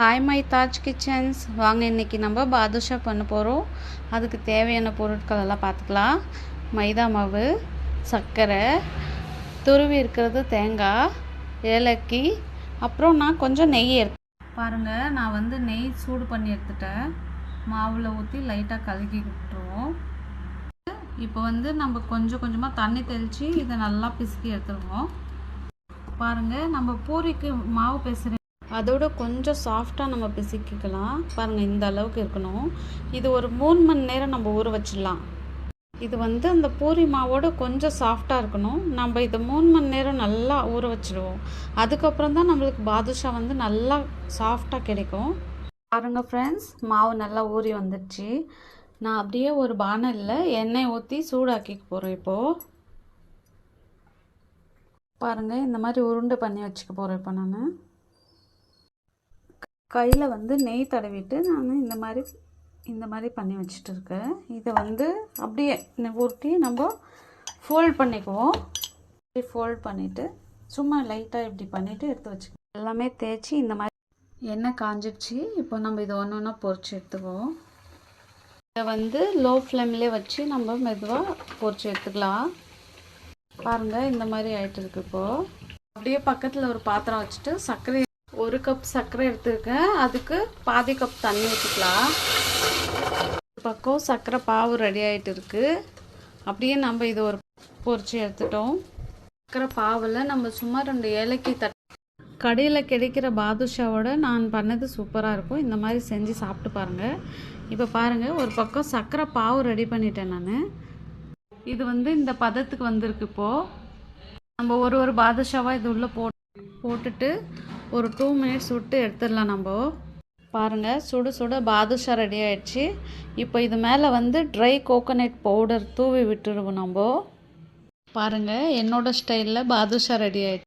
Hi my Taj kitchens. வாங்க இன்றைக்கி நம்ம பாதுஷா பண்ண போகிறோம். அதுக்கு தேவையான பொருட்கள் எல்லாம் பார்த்துக்கலாம். மைதா மாவு, சர்க்கரை, துருவி இருக்கிறது தேங்காய், ஏலக்கி, அப்புறம் நான் கொஞ்சம் நெய் பாருங்கள். நான் நெய் சூடு பண்ணி எடுத்துட்டேன். மாவில் ஊற்றி லைட்டாக கலக்கி விட்டுருவோம். இப்போ நம்ம கொஞ்சம் கொஞ்சமாக தண்ணி தெளித்து இதை நல்லா பிசுக்கி எடுத்துருவோம். பாருங்கள், நம்ம பூரிக்கு மாவு பேசுகிற அதோட கொஞ்சம் சாஃப்டாக நம்ம பிசுக்கிக்கலாம். பாருங்கள், இந்த அளவுக்கு இருக்கணும். இது ஒரு 3 மணி நேரம் நம்ம ஊற வச்சிடலாம். இது அந்த பூரி மாவோட கொஞ்சம் சாஃப்டாக இருக்கணும். நம்ம இதை 3 மணி நேரம் நல்லா ஊற வச்சுடுவோம். அதுக்கப்புறம் தான் நம்மளுக்கு பாதுஷா நல்லா சாஃப்டாக கிடைக்கும். பாருங்கள் ஃப்ரெண்ட்ஸ், மாவு நல்லா ஊறி வந்துடுச்சு. நான் அப்படியே ஒரு பானலில் எண்ணெய் ஊற்றி சூடாக்கிக்க போகிறேன். இப்போது பாருங்கள், இந்த மாதிரி உருண்டை பண்ணி வச்சுக்க போகிறேன். இப்போ நான் கையில் நெய் தடவிட்டு நான் இந்த மாதிரி பண்ணி வச்சுட்டு இருக்கேன். இதை அப்படியே உருட்டி நம்ம ஃபோல்ட் பண்ணிக்குவோம். ஃபோல்ட் பண்ணிவிட்டு சும்மா லைட்டாக இப்படி பண்ணிவிட்டு எடுத்து வச்சுக்குவோம். எல்லாமே தேய்ச்சி இந்த மாதிரி எண்ணெய் காஞ்சிடுச்சு. இப்போ நம்ம இதை ஒன்று ஒன்றா பொரிச்சு எடுத்துக்குவோம். இதை லோ ஃப்ளேம்லேயே வச்சு நம்ம மெதுவாக பொரிச்சு எடுத்துக்கலாம். பாருங்கள், இந்த மாதிரி ஆகிட்டு இருக்கு. இப்போது அப்படியே பக்கத்தில் ஒரு பாத்திரம் வச்சுட்டு சர்க்கரை 1 கப் சர்க்கரை எடுத்துருக்கேன். அதுக்கு பாதி கப் தண்ணி ஊற்றிக்கலாம். பக்கம் சர்க்கரை பாவு ரெடி ஆகிட்டு இருக்குது. அப்படியே நம்ம இது ஒரு பொரிச்சு எடுத்துட்டோம். சர்க்கரை பாவில் நம்ம சும்மா 2 ஏலக்கி கடையில் கிடைக்கிற பாதுஷாவோட நான் பண்ணது சூப்பராக இருக்கும். இந்த மாதிரி செஞ்சு சாப்பிட்டு பாருங்கள். இப்போ பாருங்கள், ஒரு பக்கம் சர்க்கரை பாவு ரெடி பண்ணிட்டேன் நான். இது இந்த பதத்துக்கு வந்திருக்கு. இப்போது நம்ம ஒரு பாதுஷாவாக இது உள்ளே போட்டுட்டு ஒரு 2 மினிட்ஸ் விட்டு எடுத்துடலாம். நம்ம பாருங்கள், சுட சுட பாதுஷா ரெடி ஆகிடுச்சு. இப்போ இது மேலே ட்ரை கோகோனட் பவுடர் தூவி விட்டுருவோம். நம்ம பாருங்கள், என்னோடய ஸ்டைலில் பாதுஷா ரெடி ஆகிடுச்சு.